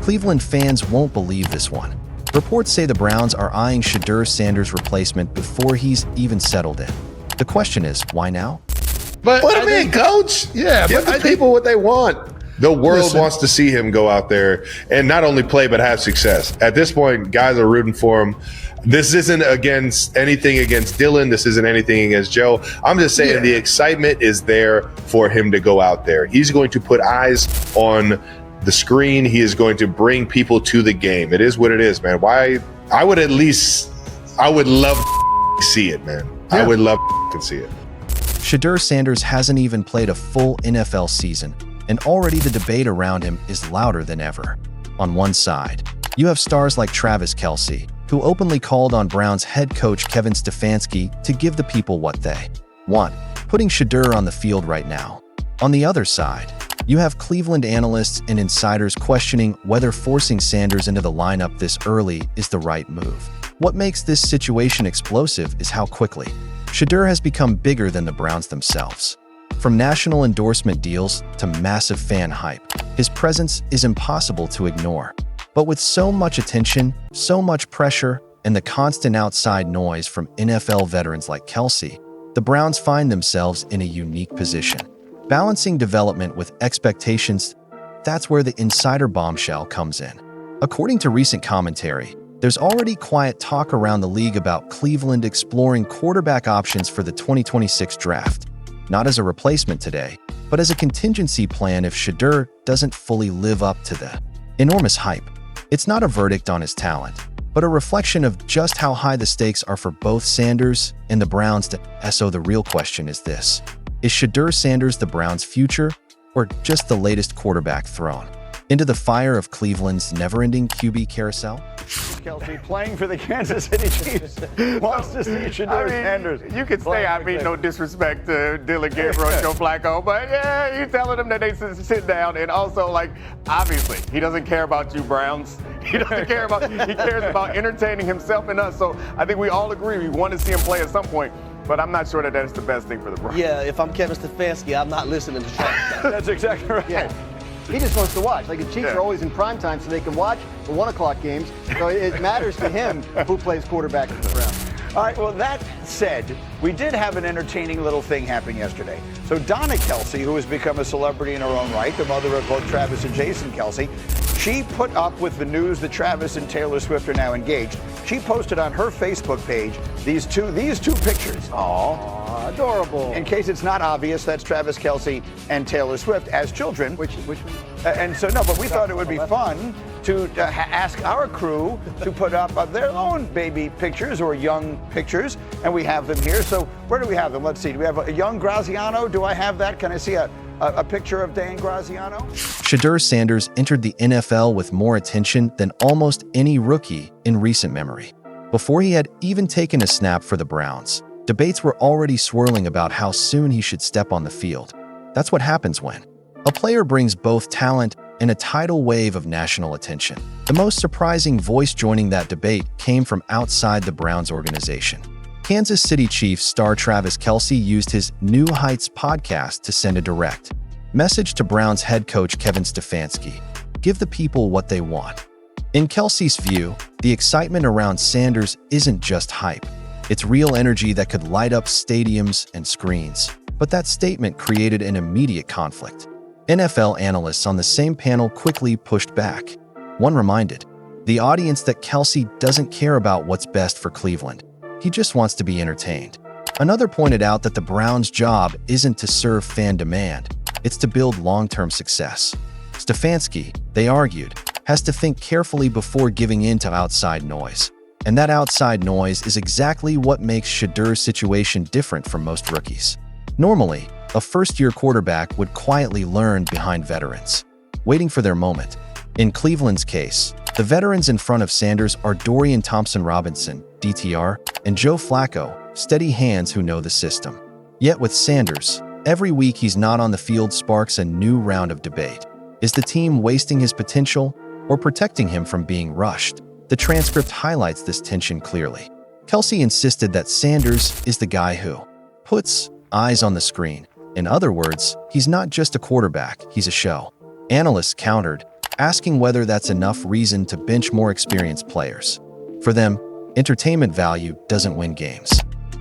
Cleveland fans won't believe this one. Reports say the Browns are eyeing Shedeur Sanders' replacement before he's even settled in. The question is, why now? But put him in, coach. Yeah, give the people what they want. The world wants to see him go out there and not only play but have success. At this point, guys are rooting for him. This isn't anything against Dylan. This isn't anything against Joe. I'm just saying the excitement is there for him to go out there. He's going to put eyes on the screen. He is going to bring people to the game. It is what it is, man. I would love to see it, man. Yeah. I would love to see it. Shedeur Sanders hasn't even played a full NFL season, and already the debate around him is louder than ever. On one side, you have stars like Travis Kelce, who openly called on Browns head coach Kevin Stefanski to give the people what they want, putting Shedeur on the field right now. On the other side, you have Cleveland analysts and insiders questioning whether forcing Sanders into the lineup this early is the right move. What makes this situation explosive is how quickly Shedeur has become bigger than the Browns themselves. From national endorsement deals to massive fan hype, his presence is impossible to ignore. But with so much attention, so much pressure, and the constant outside noise from NFL veterans like Kelce, the Browns find themselves in a unique position. Balancing development with expectations, that's where the insider bombshell comes in. According to recent commentary, there's already quiet talk around the league about Cleveland exploring quarterback options for the 2026 draft, not as a replacement today, but as a contingency plan if Shedeur doesn't fully live up to the enormous hype. It's not a verdict on his talent, but a reflection of just how high the stakes are for both Sanders and the Browns. So the real question is this: is Shedeur Sanders the Browns' future, or just the latest quarterback thrown into the fire of Cleveland's never-ending QB carousel? Kelce playing for the Kansas City Chiefs wants to see Shedeur Sanders. You can say I mean no disrespect to Dylan Gabriel and Joe Flacco, but yeah, you're telling them that they sit down, and also, like, obviously he doesn't care about you Browns. He doesn't care about. He cares about entertaining himself and us. So I think we all agree we want to see him play at some point. But I'm not sure that that's the best thing for the Browns. Yeah, if I'm Kevin Stefanski, I'm not listening to Sean. That's exactly right. Yeah. He just wants to watch. Like, the Chiefs are always in prime time, so they can watch the 1 o'clock games. So it matters to him who plays quarterback for the Browns. All right, well, that said, we did have an entertaining little thing happen yesterday. So Donna Kelce, who has become a celebrity in her own right, the mother of both Travis and Jason Kelce, she put up with the news that Travis and Taylor Swift are now engaged. She posted on her Facebook page these two pictures. Aww, adorable. In case it's not obvious, that's Travis Kelce and Taylor Swift as children. Which one? And so, no, but we thought it would be fun to ask our crew to put up their own baby pictures or young pictures, and we have them here. So where do we have them? Let's see. Do we have a young Graziano? Do I have that? Can I see a picture of Dan Graziano? Shedeur Sanders entered the NFL with more attention than almost any rookie in recent memory. Before he had even taken a snap for the Browns, debates were already swirling about how soon he should step on the field. That's what happens when a player brings both talent and a tidal wave of national attention. The most surprising voice joining that debate came from outside the Browns organization. Kansas City Chiefs star Travis Kelce used his New Heights podcast to send a direct message to Browns head coach Kevin Stefanski: give the people what they want. In Kelce's view, the excitement around Sanders isn't just hype. It's real energy that could light up stadiums and screens. But that statement created an immediate conflict. NFL analysts on the same panel quickly pushed back. One reminded the audience that Kelce doesn't care about what's best for Cleveland. He just wants to be entertained. Another pointed out that the Browns' job isn't to serve fan demand, it's to build long-term success. Stefanski, they argued, has to think carefully before giving in to outside noise. And that outside noise is exactly what makes Shedeur's situation different from most rookies. Normally, a first-year quarterback would quietly learn behind veterans, waiting for their moment. In Cleveland's case, the veterans in front of Sanders are Dorian Thompson-Robinson, DTR, and Joe Flacco, steady hands who know the system. Yet with Sanders, every week he's not on the field sparks a new round of debate. Is the team wasting his potential or protecting him from being rushed? The transcript highlights this tension clearly. Kelce insisted that Sanders is the guy who puts eyes on the screen. In other words, he's not just a quarterback, he's a show. Analysts countered, asking whether that's enough reason to bench more experienced players. For them, entertainment value doesn't win games.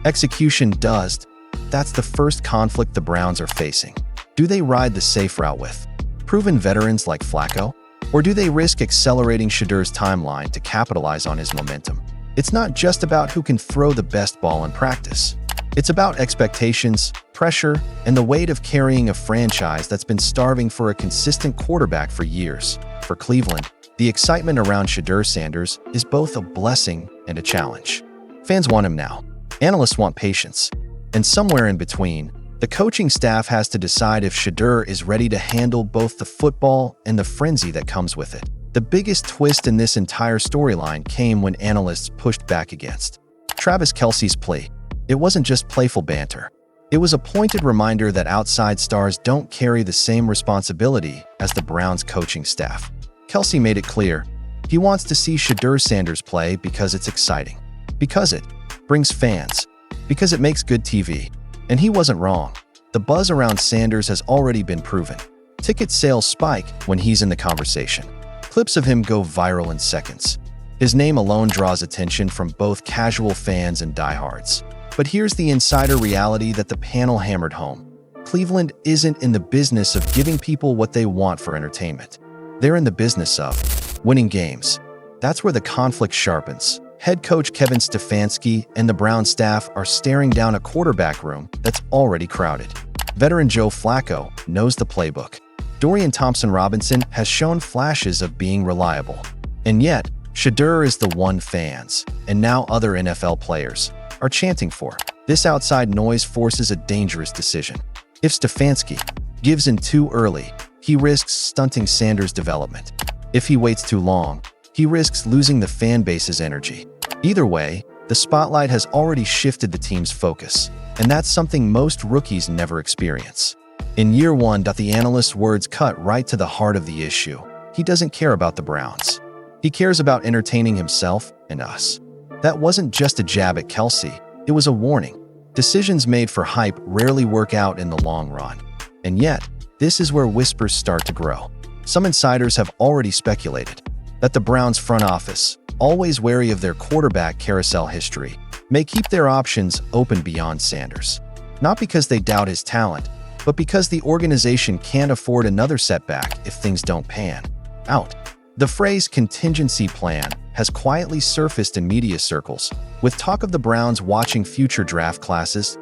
Execution does. That's the first conflict the Browns are facing. Do they ride the safe route with proven veterans like Flacco? Or do they risk accelerating Shedeur's timeline to capitalize on his momentum? It's not just about who can throw the best ball in practice. It's about expectations, pressure, and the weight of carrying a franchise that's been starving for a consistent quarterback for years. For Cleveland, the excitement around Shedeur Sanders is both a blessing and a challenge. Fans want him now. Analysts want patience. And somewhere in between, the coaching staff has to decide if Shedeur is ready to handle both the football and the frenzy that comes with it. The biggest twist in this entire storyline came when analysts pushed back against Travis Kelce's plea. It wasn't just playful banter. It was a pointed reminder that outside stars don't carry the same responsibility as the Browns coaching staff. Kelce made it clear he wants to see Shedeur Sanders play because it's exciting, because it brings fans, because it makes good TV. And he wasn't wrong. The buzz around Sanders has already been proven. Ticket sales spike when he's in the conversation. Clips of him go viral in seconds. His name alone draws attention from both casual fans and diehards. But here's the insider reality that the panel hammered home. Cleveland isn't in the business of giving people what they want for entertainment. They're in the business of winning games. That's where the conflict sharpens. Head coach Kevin Stefanski and the Browns staff are staring down a quarterback room that's already crowded. Veteran Joe Flacco knows the playbook. Dorian Thompson-Robinson has shown flashes of being reliable. And yet, Shedeur is the one fans, and now other NFL players, are chanting for. This outside noise forces a dangerous decision. If Stefanski gives in too early, he risks stunting Sanders' development. If he waits too long, he risks losing the fan base's energy. Either way, the spotlight has already shifted the team's focus, and that's something most rookies never experience. In year one, the analyst's words cut right to the heart of the issue. He doesn't care about the Browns. He cares about entertaining himself and us. That wasn't just a jab at Kelce, it was a warning. Decisions made for hype rarely work out in the long run. And yet, this is where whispers start to grow. Some insiders have already speculated that the Browns front office, always wary of their quarterback carousel history, may keep their options open beyond Sanders. Not because they doubt his talent, but because the organization can't afford another setback if things don't pan out. The phrase contingency plan has quietly surfaced in media circles, with talk of the Browns watching future draft classes.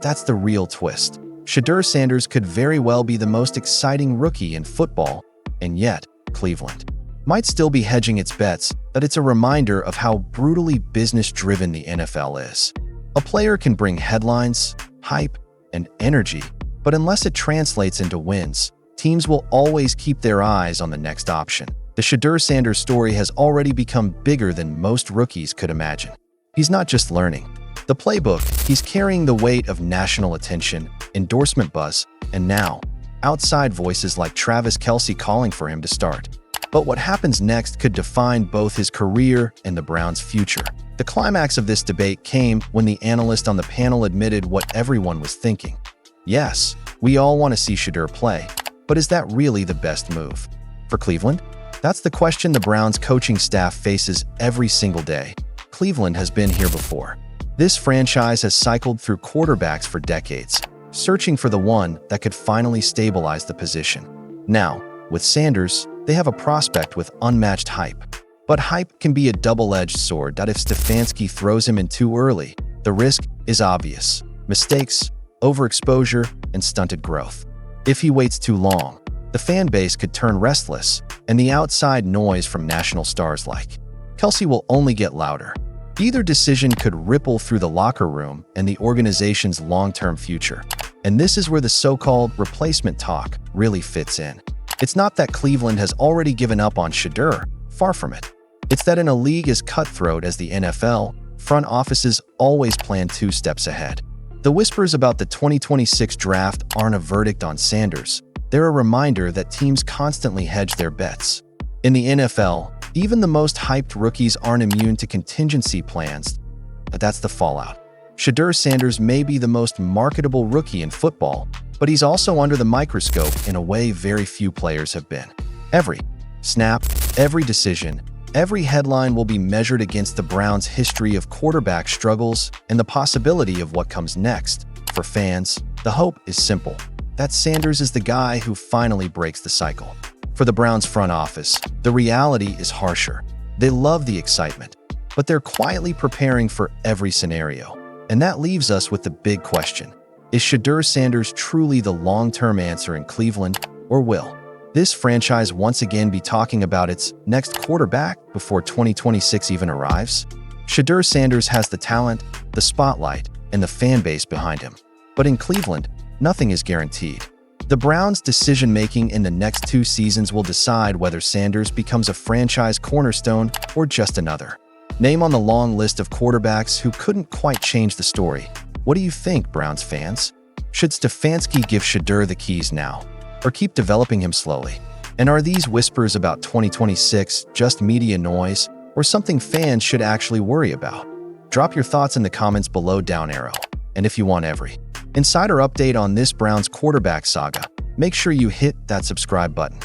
That's the real twist. Shedeur Sanders could very well be the most exciting rookie in football, and yet, Cleveland might still be hedging its bets that it's a reminder of how brutally business-driven the NFL is. A player can bring headlines, hype, and energy, but unless it translates into wins, teams will always keep their eyes on the next option. The Shedeur Sanders story has already become bigger than most rookies could imagine. He's not just learning the playbook, he's carrying the weight of national attention, endorsement buzz, and now, outside voices like Travis Kelce calling for him to start. But what happens next could define both his career and the Browns' future. The climax of this debate came when the analyst on the panel admitted what everyone was thinking. Yes, we all want to see Shedeur play, but is that really the best move for Cleveland? That's the question the Browns coaching staff faces every single day. Cleveland has been here before. This franchise has cycled through quarterbacks for decades, searching for the one that could finally stabilize the position. Now, with Sanders, they have a prospect with unmatched hype. But hype can be a double-edged sword that if Stefanski throws him in too early, the risk is obvious. Mistakes, overexposure, and stunted growth. If he waits too long, the fan base could turn restless, and the outside noise from national stars like Kelce will only get louder. Either decision could ripple through the locker room and the organization's long-term future. And this is where the so-called replacement talk really fits in. It's not that Cleveland has already given up on Shedeur, far from it. It's that in a league as cutthroat as the NFL, front offices always plan 2 steps ahead. The whispers about the 2026 draft aren't a verdict on Sanders. They're a reminder that teams constantly hedge their bets. In the NFL, even the most hyped rookies aren't immune to contingency plans, but that's the fallout. Shedeur Sanders may be the most marketable rookie in football, but he's also under the microscope in a way very few players have been. Every snap, every decision, every headline will be measured against the Browns' history of quarterback struggles and the possibility of what comes next. For fans, the hope is simple: that Sanders is the guy who finally breaks the cycle. For the Browns front office, the reality is harsher. They love the excitement, but they're quietly preparing for every scenario. And that leaves us with the big question: is Shedeur Sanders truly the long-term answer in Cleveland, or will this franchise once again be talking about its next quarterback before 2026 even arrives? Shedeur Sanders has the talent, the spotlight, and the fan base behind him. But in Cleveland, nothing is guaranteed. The Browns' decision-making in the next 2 seasons will decide whether Sanders becomes a franchise cornerstone or just another name on the long list of quarterbacks who couldn't quite change the story. What do you think, Browns fans? Should Stefanski give Shedeur the keys now, or keep developing him slowly? And are these whispers about 2026 just media noise, or something fans should actually worry about? Drop your thoughts in the comments below, down arrow. And if you want every insider update on this Browns quarterback saga, make sure you hit that subscribe button.